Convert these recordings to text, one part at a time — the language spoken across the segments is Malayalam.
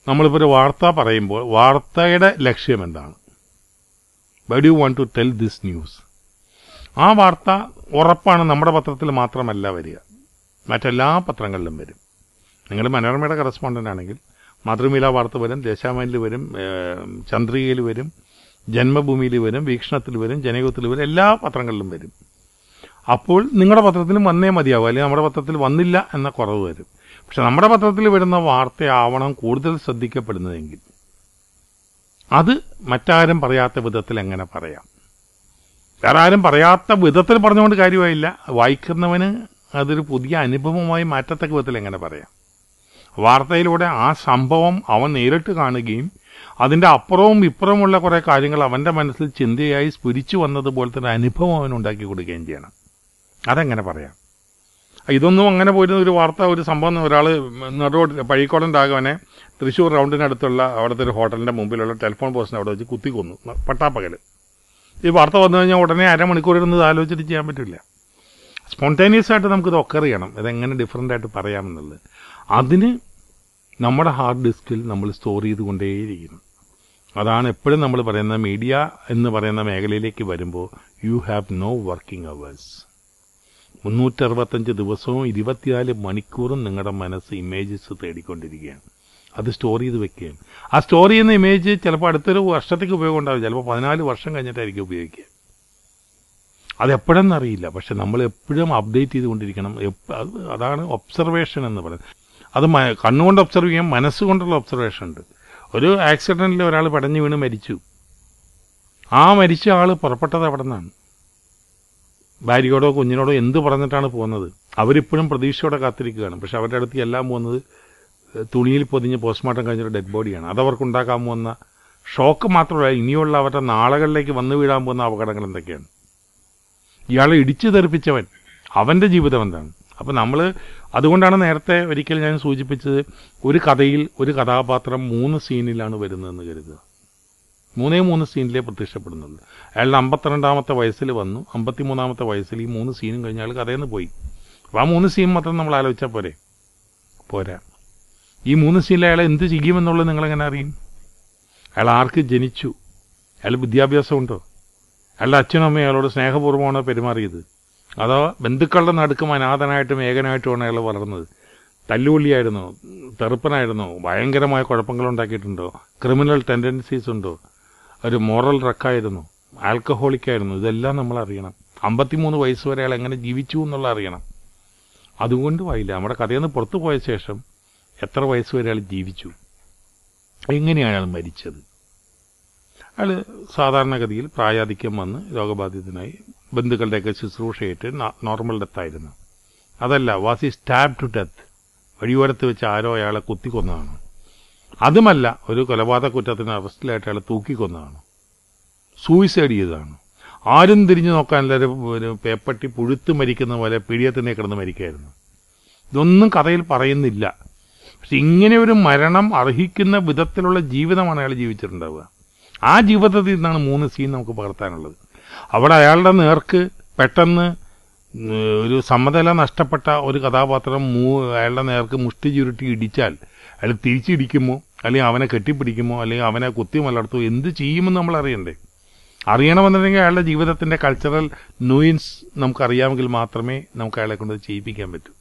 നമ്മളിപ്പോൾ ഒരു വാർത്ത പറയുമ്പോൾ വാർത്തയുടെ ലക്ഷ്യം എന്താണ്? Why do you want to tell this news? ആ വാർത്ത ഉറപ്പാണ് നമ്മുടെ പത്രത്തിൽ മാത്രമല്ല വരിക, മറ്റെല്ലാ പത്രങ്ങളിലും വരും. നിങ്ങൾ മനോരമയുടെ കറസ്പോണ്ടൻ്റ് ആണെങ്കിൽ മാതൃഭൂമിയില വാർത്ത വരും, ദേശാഭിമാനിയിൽ വരും, ചന്ദ്രികയിൽ വരും, ജന്മഭൂമിയിൽ വരും, വീക്ഷണത്തിൽ വരും, ജനയുഗത്തിൽ വരും, എല്ലാ പത്രങ്ങളിലും വരും. അപ്പോൾ നിങ്ങളുടെ പത്രത്തിലും വന്നേ മതിയാവും, അല്ലെങ്കിൽ നമ്മുടെ പത്രത്തിൽ വന്നില്ല എന്ന കുറവ് വരും. പക്ഷെ നമ്മുടെ പത്രത്തിൽ വരുന്ന വാർത്തയാവണം കൂടുതൽ ശ്രദ്ധിക്കപ്പെടുന്നതെങ്കിൽ അത് മറ്റാരും പറയാത്ത വിധത്തിൽ എങ്ങനെ പറയാം? വേറെ ആരും പറയാത്ത വിധത്തിൽ പറഞ്ഞുകൊണ്ട് കാര്യമായില്ല, വായിക്കുന്നവന് അതൊരു പുതിയ അനുഭവമായി മാറ്റത്തക്ക വിധത്തിൽ എങ്ങനെ പറയാം? വാർത്തയിലൂടെ ആ സംഭവം അവൻ നേരിട്ട് കാണുകയും അതിൻ്റെ അപ്പുറവും ഇപ്പുറമുള്ള കുറേ കാര്യങ്ങൾ അവൻ്റെ മനസ്സിൽ ചിന്തയായി സ്ഫുരിച്ചു വന്നതുപോലത്തെ ഒരു അനുഭവം അവൻ ഉണ്ടാക്കി കൊടുക്കുകയും ചെയ്യണം. അതെങ്ങനെ പറയാം? ഇതൊന്നും അങ്ങനെ പോയിരുന്ന ഒരു വാർത്ത, ഒരു സംഭവം, ഒരാൾ നടുറോഡ് പഴയക്കോടൻ രാഘവനെ തൃശ്ശൂർ റൗണ്ടിനടുത്തുള്ള അവിടുത്തെ ഒരു ഹോട്ടലിൻ്റെ മുമ്പിലുള്ള ടെലിഫോൺ പോസ്റ്റിനെ അവിടെ വെച്ച് കുത്തിക്കൊന്നു പട്ടാപ്പകൽ. ഈ വാർത്ത വന്നു കഴിഞ്ഞാൽ ഉടനെ അരമണിക്കൂർ ഇരുന്ന് ആലോചിച്ചിട്ട് ചെയ്യാൻ പറ്റില്ല. സ്പോണ്ടേനിയസ് ആയിട്ട് നമുക്കിത് ഒക്കെ അറിയണം, ഇതെങ്ങനെ ഡിഫറൻ്റ് ആയിട്ട് പറയാമെന്നുള്ളത്. അതിന് നമ്മുടെ ഹാർഡ് ഡിസ്കിൽ നമ്മൾ സ്റ്റോർ ചെയ്തുകൊണ്ടേയിരിക്കണം. അതാണ് എപ്പോഴും നമ്മൾ പറയുന്ന മീഡിയ എന്ന് പറയുന്ന മേഖലയിലേക്ക് വരുമ്പോൾ you have no working hours. 365 ദിവസവും 24 മണിക്കൂറും നിങ്ങളുടെ മനസ്സ് ഇമേജസ് തേടിക്കൊണ്ടിരിക്കുകയാണ്. അത് സ്റ്റോർ ചെയ്ത് വെക്കുകയാണ്. ആ സ്റ്റോർ ചെയ്യുന്ന ഇമേജ് ചിലപ്പോൾ അടുത്തൊരു വർഷത്തേക്ക് ഉപയോഗം ഉണ്ടാവും, ചിലപ്പോൾ 14 വർഷം കഴിഞ്ഞിട്ടായിരിക്കും ഉപയോഗിക്കുക. അതെപ്പോഴെന്നറിയില്ല, പക്ഷെ നമ്മൾ എപ്പോഴും അപ്ഡേറ്റ് ചെയ്തുകൊണ്ടിരിക്കണം. അതാണ് ഒബ്സർവേഷൻ എന്ന് പറയുന്നത്. അത് കണ്ണുകൊണ്ട് ഒബ്സർവ് ചെയ്യാം, മനസ്സുകൊണ്ടുള്ള ഒബ്സർവേഷൻ ഉണ്ട്. ഒരു ആക്സിഡൻറ്റിൽ ഒരാൾ പടഞ്ഞു വീണ് മരിച്ചു. ആ മരിച്ച ആൾ പുറപ്പെട്ടത് എവിടെ നിന്നാണ്? ഭാര്യയോടോ കുഞ്ഞിനോടോ എന്ത് പറഞ്ഞിട്ടാണ് പോകുന്നത്? അവരിപ്പോഴും പ്രതീക്ഷയോടെ കാത്തിരിക്കുകയാണ്. പക്ഷെ അവരുടെ അടുത്ത് എല്ലാം പോകുന്നത് തുണിയിൽ പൊതിഞ്ഞ് പോസ്റ്റ്മോർട്ടം കഴിഞ്ഞൊരു ഡെഡ് ബോഡിയാണ്. അതവർക്കുണ്ടാക്കാൻ പോകുന്ന ഷോക്ക് മാത്രമല്ല, ഇനിയുള്ള അവരുടെ നാളുകളിലേക്ക് വന്നു വീഴാൻ പോകുന്ന അപകടങ്ങൾ എന്തൊക്കെയാണ്? ഇയാളെ ഇടിച്ചു തെറിപ്പിച്ചവൻ, അവൻ്റെ ജീവിതം എന്താണ്? അപ്പം നമ്മൾ അതുകൊണ്ടാണ് നേരത്തെ ഒരിക്കൽ ഞാൻ സൂചിപ്പിച്ചത്, ഒരു കഥയിൽ ഒരു കഥാപാത്രം 3 സീനിലാണ് വരുന്നതെന്ന് കരുതുക. 3 സീനിലേ പ്രത്യക്ഷപ്പെടുന്നുള്ളൂ. അയാളുടെ 52-ാമത്തെ വയസ്സിൽ വന്നു, 53-ാമത്തെ വയസ്സിൽ ഈ 3 സീനും കഴിഞ്ഞ് അയാൾ കഥയിൽ നിന്ന് പോയി. അപ്പോൾ ആ 3 സീൻ മാത്രം നമ്മൾ ആലോചിച്ചാൽ പോരാ. ഈ 3 സീനിൽ അയാൾ എന്ത് ചെയ്യുമെന്നുള്ളത് നിങ്ങളെങ്ങനെ അറിയും? അയാൾ ആർക്ക് ജനിച്ചു? അയാൾ വിദ്യാഭ്യാസമുണ്ടോ? അയാളുടെ അച്ഛനും അമ്മയും അയാളോട് സ്നേഹപൂർവ്വമാണോ പെരുമാറിയത്? അതോ ബന്ധുക്കളുടെ നടുക്കും അനാഥനായിട്ടും ഏകനായിട്ടുമാണ് അയാൾ വളർന്നത്? തല്ലുകൊള്ളിയായിരുന്നോ? തെറുപ്പനായിരുന്നോ? ഭയങ്കരമായ കുഴപ്പങ്ങളുണ്ടാക്കിയിട്ടുണ്ടോ? ക്രിമിനൽ ടെൻഡൻസീസ് ഉണ്ടോ? ഒരു മോറൽ റക്കായിരുന്നു? ആൽക്കഹോളിക്കായിരുന്നു? ഇതെല്ലാം നമ്മൾ അറിയണം. 53 വയസ്സ് വരെ അയാൾ എങ്ങനെ ജീവിച്ചു എന്നുള്ള അറിയണം. അതുകൊണ്ട് വായില്ല, നമ്മുടെ കഥയിൽ നിന്ന് പുറത്തു പോയ ശേഷം എത്ര വയസ്സ് വരെ അയാൾ ജീവിച്ചു, എങ്ങനെയാണ് അയാൾ മരിച്ചത്? അയാൾ സാധാരണഗതിയിൽ പ്രായാധിക്യം വന്ന് രോഗബാധിതനായി ബന്ധുക്കളുടെയൊക്കെ ശുശ്രൂഷയായിട്ട് നോർമൽ ഡെത്തായിരുന്നു. അതല്ല, വാസ് ഈ സ്റ്റാബ് ടു ഡെത്ത്, വഴിയോരത്ത് വെച്ച് ആരോ അയാളെ കുത്തിക്കൊന്നതാണ്. അതുമല്ല, ഒരു കൊലപാതക കുറ്റത്തിന് അറസ്റ്റിലായിട്ട് അയാൾ തൂക്കിക്കൊന്നതാണ്, സൂയിസൈഡ് ചെയ്തതാണ്. ആരും തിരിഞ്ഞു നോക്കാനില്ല, ഒരു പേപ്പട്ടി പുഴുത്ത് മരിക്കുന്ന പോലെ പീഡിയത്തിനെ കിടന്ന് മരിക്കായിരുന്നു. ഇതൊന്നും കഥയിൽ പറയുന്നില്ല. പക്ഷെ ഇങ്ങനെ ഒരു മരണം അർഹിക്കുന്ന വിധത്തിലുള്ള ജീവിതമാണ് അയാൾ ജീവിച്ചിട്ടുണ്ടാവുക. ആ ജീവിതത്തിൽ നിന്നാണ് 3 സീൻ നമുക്ക് പകർത്താനുള്ളത്. അവിടെ അയാളുടെ നേർക്ക് പെട്ടെന്ന് ഒരു സമനില നഷ്ടപ്പെട്ട ഒരു കഥാപാത്രം അയാളുടെ നേർക്ക് മുഷ്ടി ചുരുട്ടി ഇടിച്ചാൽ അയാൾ തിരിച്ചിടിക്കുമോ, അല്ലെങ്കിൽ അവനെ കെട്ടിപ്പിടിക്കുമോ, അല്ലെങ്കിൽ അവനെ കുത്തി മലർത്തുമോ, എന്ത് ചെയ്യുമെന്ന് നമ്മൾ അറിയണ്ടേ? അറിയണമെന്നുണ്ടെങ്കിൽ അയാളുടെ ജീവിതത്തിൻ്റെ കൾച്ചറൽ നൂയിൻസ് നമുക്കറിയാമെങ്കിൽ മാത്രമേ നമുക്ക് അയാളെ കൊണ്ട് ചെയ്യിപ്പിക്കാൻ പറ്റൂ.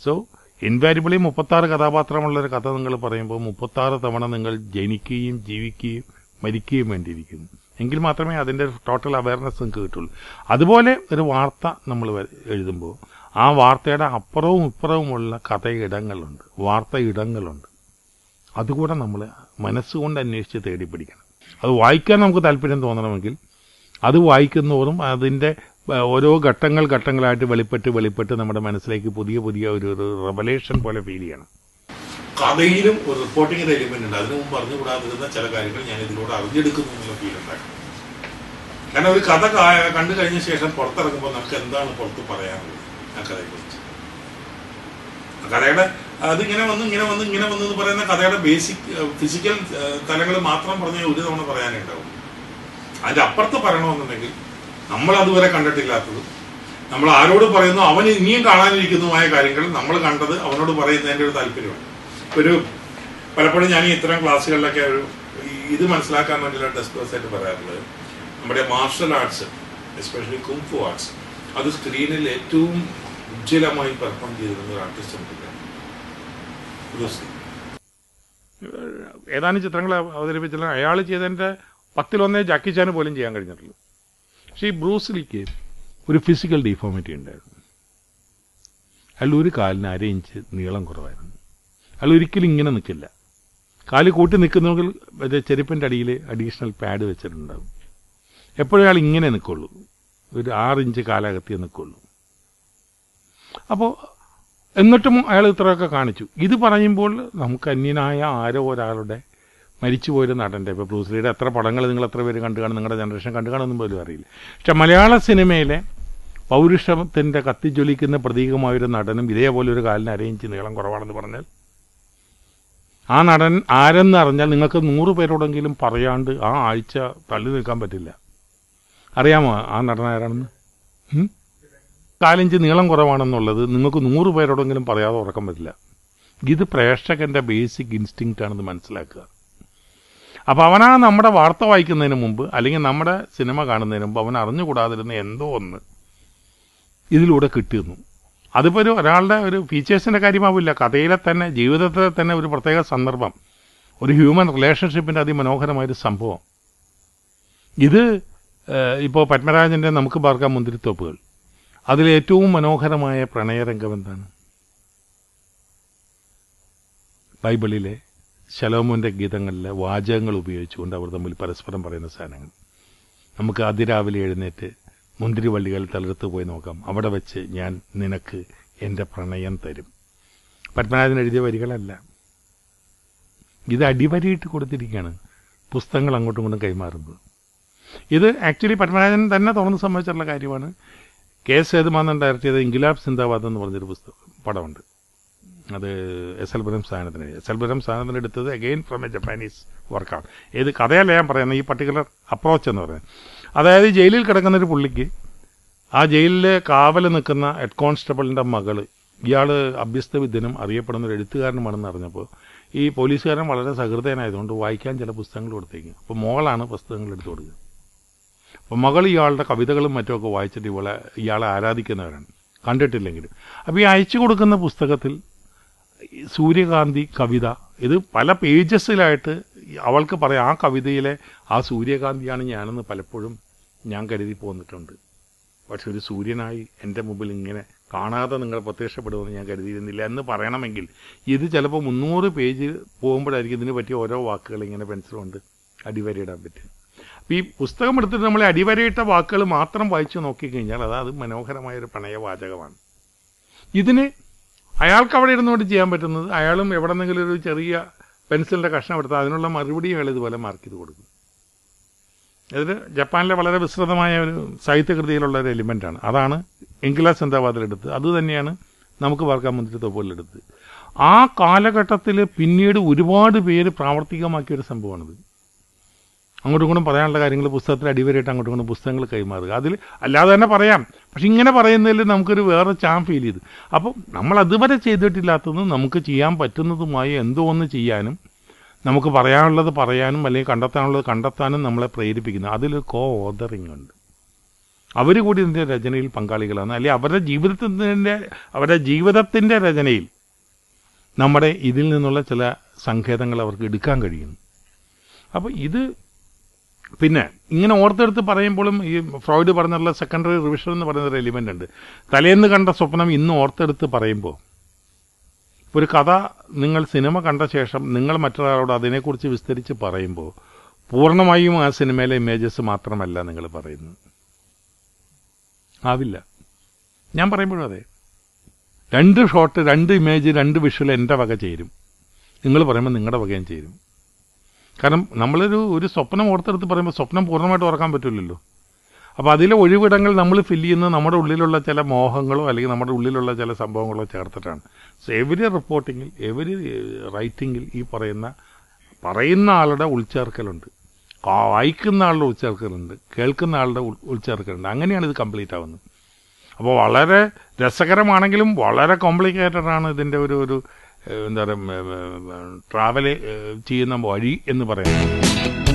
സോ ഇൻവാരിബിളി 36 കഥാപാത്രമുള്ളൊരു കഥ നിങ്ങൾ പറയുമ്പോൾ 36 തവണ നിങ്ങൾ ജനിക്കുകയും ജീവിക്കുകയും മരിക്കുകയും വേണ്ടിയിരിക്കുന്നു. എങ്കിൽ മാത്രമേ അതിൻ്റെ ടോട്ടൽ അവയർനെസ് നിങ്ങൾക്ക് കിട്ടുള്ളൂ. അതുപോലെ ഒരു വാർത്ത നമ്മൾ എഴുതുമ്പോൾ ആ വാർത്തയുടെ അപ്പുറവും ഇപ്പുറവുമുള്ള കഥയിടങ്ങളുണ്ട്, വാർത്ത ഇടങ്ങളുണ്ട്. അതുകൂടെ നമ്മൾ മനസ്സുകൊണ്ട് അന്വേഷിച്ച് തേടി പിടിക്കണം. അത് വായിക്കാൻ നമുക്ക് താല്പര്യം തോന്നണമെങ്കിൽ അത് വായിക്കുന്നതോറും അതിൻ്റെ ഓരോ ഘട്ടങ്ങളായിട്ട് വെളിപ്പെട്ട് നമ്മുടെ മനസ്സിലേക്ക് പുതിയ ഒരു റെവലേഷൻ പോലെ ഫീൽ ചെയ്യണം. കഥയിലും ഒരു റിപ്പോർട്ടിങ്ങിന്റെ എലിമെന്റ് ഉണ്ട്. അതിനു മുമ്പ് അറിഞ്ഞുകൂടാതിരുന്ന ചില കാര്യങ്ങൾ ഞാൻ ഇതിലൂടെ അറിഞ്ഞെടുക്കുന്നു എന്നുള്ള ഫീൽ ഉണ്ടാക്കും. കാരണം ഒരു കഥ കണ്ടു കഴിഞ്ഞ ശേഷം പുറത്തിറങ്ങുമ്പോൾ നമുക്ക് എന്താണ് പുറത്ത് പറയാനുള്ളത് ആ കഥയെക്കുറിച്ച്? കഥയുടെ അതിങ്ങനെ വന്നു എന്ന് പറയുന്ന കഥയുടെ ബേസിക് ഫിസിക്കൽ തലങ്ങൾ മാത്രം പറഞ്ഞ് ഒരു തവണ പറയാനേ ഉണ്ടാവും. അതിന്റെ അപ്പുറത്ത് പറയണമെന്നുണ്ടെങ്കിൽ നമ്മൾ അതുവരെ കണ്ടിട്ടില്ലാത്തത്, നമ്മൾ ആരോട് പറയുന്നു അവന് ഇനിയും കാണാനിരിക്കുന്നതുമായ കാര്യങ്ങൾ നമ്മൾ കണ്ടത് അവനോട് പറയുന്നതിൻ്റെ ഒരു താല്പര്യമാണ്. ഒരു പലപ്പോഴും ഞാൻ ഇത്തരം ക്ലാസ്സുകളിലൊക്കെ ഇത് മനസ്സിലാക്കാൻ വേണ്ടിയുള്ള ഡിസ്കസ് ആയിട്ട് പറയാറുള്ളത്, നമ്മുടെ martial arts especially kung fu arts അത് സ്ക്രീനിൽ ഏറ്റവും ഉജ്ജ്വലമായി പെർഫോം ചെയ്തിരുന്ന ഒരു ആർട്ടിസ്റ്റ് നമുക്കില്ല. ഏതാനും ചിത്രങ്ങൾ അവതരിപ്പിച്ചാൽ അയാൾ ചെയ്തതിൻ്റെ 10-1 ജാക്കി ചാന് പോലും ചെയ്യാൻ കഴിഞ്ഞിട്ടുള്ളൂ. പക്ഷേ ഈ ബ്രൂസ്ലിക്ക് ഒരു ഫിസിക്കൽ ഡിഫോമിറ്റി ഉണ്ടായിരുന്നു. അയാൾ ഒരു കാലിന് 1/2 ഇഞ്ച് നീളം കുറവായിരുന്നു. അയാൾ ഒരിക്കലും ഇങ്ങനെ നിൽക്കില്ല. കാല് കൂട്ടി നിൽക്കുന്നെങ്കിൽ മറ്റേ ചെരുപ്പിൻ്റെ അടിയിൽ അഡീഷണൽ പാഡ് വെച്ചിട്ടുണ്ടാകും. എപ്പോഴും അയാൾ ഇങ്ങനെ നിൽക്കുള്ളൂ, ഒരു 6 ഇഞ്ച് കാലകത്തിയേ നിൽക്കുള്ളൂ. അപ്പോൾ എന്നിട്ടും അയാൾ ഇത്രയൊക്കെ കാണിച്ചു. ഇത് പറയുമ്പോൾ നമുക്ക് അന്യനായ ആരോ ഒരാളുടെ മരിച്ചുപോയൊരു നടൻ്റെ, ഇപ്പോൾ ബ്രൂസ്ലിയുടെ എത്ര പടങ്ങൾ നിങ്ങൾ എത്ര പേര് കണ്ടു കാണും, നിങ്ങളുടെ ജനറേഷൻ കണ്ടു കാണുമെന്നും പോലും അറിയില്ല. പക്ഷെ മലയാള സിനിമയിലെ പൗരുഷത്തിൻ്റെ കത്തിജ്വലിക്കുന്ന പ്രതീകമായൊരു നടനും ഇതേപോലെ ഒരു കാലിന് 1/2 ഇഞ്ച് നീളം കുറവാണെന്ന് പറഞ്ഞാൽ ആ നടൻ ആരെന്ന് അറിഞ്ഞാൽ നിങ്ങൾക്ക് 100 പേരോടെങ്കിലും പറയാണ്ട് ആ ആഴ്ച തള്ളി നിൽക്കാൻ പറ്റില്ല. അറിയാമോ ആ നടൻ ആരാണെന്ന്? 4 ഇഞ്ച് നീളം കുറവാണെന്നുള്ളത് നിങ്ങൾക്ക് 100 പേരോടെങ്കിലും പറയാതെ ഉറക്കാൻ പറ്റില്ല. ഇത് പ്രേക്ഷകന്റെ ബേസിക് ഇൻസ്റ്റിങ്ക്റ്റ് ആണെന്ന് മനസ്സിലാക്കുക. അപ്പോൾ അവനാ നമ്മുടെ വാർത്ത വായിക്കുന്നതിന് മുമ്പ് അല്ലെങ്കിൽ നമ്മുടെ സിനിമ കാണുന്നതിന് മുമ്പ് അവൻ അറിഞ്ഞുകൂടാതിരുന്ന എന്തോ ഒന്ന് ഇതിലൂടെ കിട്ടുന്നു. അതിപ്പോൾ ഒരാളുടെ ഒരു ഫീച്ചേഴ്സിൻ്റെ കാര്യമാവില്ല, കഥയിലെ തന്നെ ജീവിതത്തിലെ തന്നെ ഒരു പ്രത്യേക സന്ദർഭം, ഒരു ഹ്യൂമൻ റിലേഷൻഷിപ്പിൻ്റെ അതിമനോഹരമായൊരു സംഭവം. ഇത് ഇപ്പോൾ പത്മരാജൻ്റെ നമുക്ക് പാർക്കാം മുന്തിരിത്തോപ്പുകൾ, അതിലേറ്റവും മനോഹരമായ പ്രണയരംഗം എന്താണ്? ബൈബിളിലെ ശലോമോൻ്റെ ഗീതങ്ങളിലെ വാചകങ്ങൾ ഉപയോഗിച്ചുകൊണ്ട് അവർ തമ്മിൽ പരസ്പരം പറയുന്ന സാധനങ്ങൾ. നമുക്ക് അതിരാവിലെ എഴുന്നേറ്റ് മുന്തിരിവള്ളികൾ തളിർത്ത് പോയി നോക്കാം, അവിടെ വെച്ച് ഞാൻ നിനക്ക് എൻ്റെ പ്രണയം തരും. പത്മനാഭൻ എഴുതിയ വരികളല്ല, ഇത് അടിവരിയിട്ട് കൊടുത്തിരിക്കുകയാണ്, പുസ്തകങ്ങൾ അങ്ങോട്ടും ഇങ്ങോട്ടും കൈമാറുന്നത്. ഇത് ആക്ച്വലി പത്മനാഭൻ തന്നെ തുറന്ന് സംബന്ധിച്ചിട്ടുള്ള കാര്യമാണ്. കെ സേതുമാധവൻ ഡയറക്റ്റ് ചെയ്ത ഇൻഗിലാബ് സിന്ദാബാദ് എന്ന് പറഞ്ഞൊരു പടമുണ്ട്. അത് എസ്.എൽ. സാനത്തിന് എടുത്തത് അഗെയിൻ ഫ്രം എ ജപ്പാനീസ് വർക്കാണ്. ഏത് കഥയല്ല ഞാൻ പറയുന്നത്, ഈ പർട്ടിക്കുലർ അപ്രോച്ച് എന്ന് പറയുന്നത്. അതായത് ജയിലിൽ കിടക്കുന്നൊരു പുള്ളിക്ക് ആ ജയിലിൽ കാവൽ നിൽക്കുന്ന ഹെഡ് കോൺസ്റ്റബിളിൻ്റെ മകള്, ഇയാൾ അഭ്യസ്തവിദ്യനും അറിയപ്പെടുന്ന ഒരു എഴുത്തുകാരനുമാണെന്ന് അറിഞ്ഞപ്പോൾ ഈ പോലീസുകാരൻ വളരെ സഹൃദയനായതുകൊണ്ട് വായിക്കാൻ ചില പുസ്തകങ്ങൾ കൊടുത്തേക്കും. അപ്പോൾ മോളാണ് പുസ്തകങ്ങൾ എടുത്തു കൊടുക്കുക. അപ്പോൾ മകൾ ഇയാളുടെ കവിതകളും മറ്റുമൊക്കെ വായിച്ചിട്ട് ഇയാളെ ആരാധിക്കുന്നവരാണ്, കണ്ടിട്ടില്ലെങ്കിലും. അപ്പോൾ ഈ അയച്ചു കൊടുക്കുന്ന പുസ്തകത്തിൽ സൂര്യകാന്തി കവിത, ഇത് പല പേജസിലായിട്ട് അവൾക്ക് പറയാം, ആ കവിതയിലെ ആ സൂര്യകാന്തിയാണ് ഞാനെന്ന് പലപ്പോഴും ഞാൻ കരുതി പോന്നിട്ടുണ്ട്. പക്ഷെ ഒരു സൂര്യനായി എൻ്റെ മുമ്പിൽ ഇങ്ങനെ കാണാതെ നിങ്ങൾ പ്രത്യക്ഷപ്പെടുമെന്ന് ഞാൻ കരുതിയിരുന്നില്ല എന്ന് പറയണമെങ്കിൽ ഇത് ചിലപ്പോൾ 300 പേജ് പോകുമ്പോഴായിരിക്കും ഇതിന് പറ്റിയ ഓരോ വാക്കുകൾ ഇങ്ങനെ പെൻസിൽ കൊണ്ട് അടിവരയിടാൻ പറ്റും. അപ്പോൾ ഈ പുസ്തകം എടുത്തിട്ട് നമ്മൾ അടിവരയിട്ട വാക്കുകൾ മാത്രം വായിച്ചു നോക്കിക്കഴിഞ്ഞാൽ അത് മനോഹരമായൊരു പ്രണയവാചകമാണ്. ഇതിന് അയാൾക്ക് അവിടെ ഇരുന്നുകൊണ്ട് ചെയ്യാൻ പറ്റുന്നത്, അയാളും എവിടെ നിന്നെങ്കിലും ഒരു ചെറിയ പെൻസിലിൻ്റെ കഷ്ണം എടുത്താൽ അതിനുള്ള മറുപടി അയാൾ ഇതുപോലെ മാർക്ക് ചെയ്ത് കൊടുക്കും. ഇത് ജപ്പാനിലെ വളരെ വിസ്തൃതമായ ഒരു സാഹിത്യകൃതിയിലുള്ള ഒരു എലിമെൻ്റാണ്. അതാണ് ഇൻഗിലാബ് സിന്ദാബാദിലെടുത്ത്, അതുതന്നെയാണ് നമുക്ക് പാർക്കാം മുന്തിരിത്തോപ്പുകളിലെടുത്ത്. ആ കാലഘട്ടത്തിൽ പിന്നീട് ഒരുപാട് പേര് പ്രാവർത്തികമാക്കിയൊരു സംഭവമാണിത്. അങ്ങോട്ടും ഇങ്ങോട്ടും പറയാനുള്ള കാര്യങ്ങൾ പുസ്തകത്തിൽ അടിവരയിട്ട് അങ്ങോട്ടും ഇങ്ങോട്ടും പുസ്തകങ്ങൾ കൈമാറുക. അതിൽ അല്ലാതെ തന്നെ പറയാം, പക്ഷെ ഇങ്ങനെ പറയുന്നതിൽ നമുക്കൊരു വേറെ ചാം ഫീൽ ചെയ്തു. അപ്പം നമ്മൾ അതുവരെ ചെയ്തിട്ടില്ലാത്തതും നമുക്ക് ചെയ്യാൻ പറ്റുന്നതുമായി എന്തോ ഒന്ന് ചെയ്യാനും നമുക്ക് പറയാനുള്ളത് പറയാനും അല്ലെങ്കിൽ കണ്ടെത്താനുള്ളത് കണ്ടെത്താനും നമ്മളെ പ്രേരിപ്പിക്കുന്നു. അതിലൊരു കോ ഓതറിങ് ഉണ്ട്. അവർ കൂടി ഇതിൻ്റെ രചനയിൽ പങ്കാളികളാണ്, അല്ലെങ്കിൽ അവരുടെ ജീവിതത്തിൻ്റെ രചനയിൽ നമ്മുടെ ഇതിൽ നിന്നുള്ള ചില സങ്കേതങ്ങൾ അവർക്ക് എടുക്കാൻ കഴിയുന്നു. അപ്പോൾ ഇത് പിന്നെ ഇങ്ങനെ ഓർത്തെടുത്ത് പറയുമ്പോഴും ഈ ഫ്രോയിഡ് പറഞ്ഞുള്ള സെക്കൻഡറി റിവിഷൻ എന്ന് പറയുന്നൊരു എലിമെൻ്റ് ഉണ്ട്. തലേന്ന് കണ്ട സ്വപ്നം ഇന്ന് ഓർത്തെടുത്ത് പറയുമ്പോൾ, ഒരു കഥ നിങ്ങൾ സിനിമ കണ്ട ശേഷം നിങ്ങൾ മറ്റൊരാളോട് അതിനെക്കുറിച്ച് വിസ്തരിച്ച് പറയുമ്പോൾ പൂർണ്ണമായും ആ സിനിമയിലെ ഇമേജസ് മാത്രമല്ല നിങ്ങൾ പറയുന്നത്. ആവില്ല. ഞാൻ പറയുമ്പോഴും അതെ, 2 ഷോട്ട് 2 ഇമേജ് 2 വിഷ്വൽ എൻ്റെ വക ചേരും, നിങ്ങൾ പറയുമ്പോൾ നിങ്ങളുടെ വകയും ചേരും. കാരണം നമ്മളൊരു സ്വപ്നം ഓർത്തെടുത്ത് പറയുമ്പോൾ സ്വപ്നം പൂർണ്ണമായിട്ട് ഓർക്കാൻ പറ്റില്ലല്ലോ. അപ്പോൾ അതിലെ ഒഴിവിടങ്ങൾ നമ്മൾ ഫില്ല് ചെയ്യുന്നത് നമ്മുടെ ഉള്ളിലുള്ള ചില മോഹങ്ങളോ അല്ലെങ്കിൽ നമ്മുടെ ഉള്ളിലുള്ള ചില സംഭവങ്ങളോ ചേർത്തിട്ടാണ്. സോ എവരി റിപ്പോർട്ടിങ്ങിൽ എവരി റൈറ്റിങ്ങിൽ ഈ പറയുന്ന ആളുടെ ഉൾച്ചേർക്കലുണ്ട്, വായിക്കുന്ന ആളുടെ ഉൾച്ചേർക്കലുണ്ട്, കേൾക്കുന്ന ആളുടെ ഉൾച്ചേർക്കലുണ്ട്. അങ്ങനെയാണ് ഇത് കംപ്ലീറ്റ് ആവുന്നത്. അപ്പോൾ വളരെ രസകരമാണെങ്കിലും വളരെ കോംപ്ലിക്കേറ്റഡ് ആണ് ഇതിൻ്റെ ഒരു എന്താ പറയുക ട്രാവൽ ചെയ്യുന്ന വഴി എന്ന് പറയുന്നത്.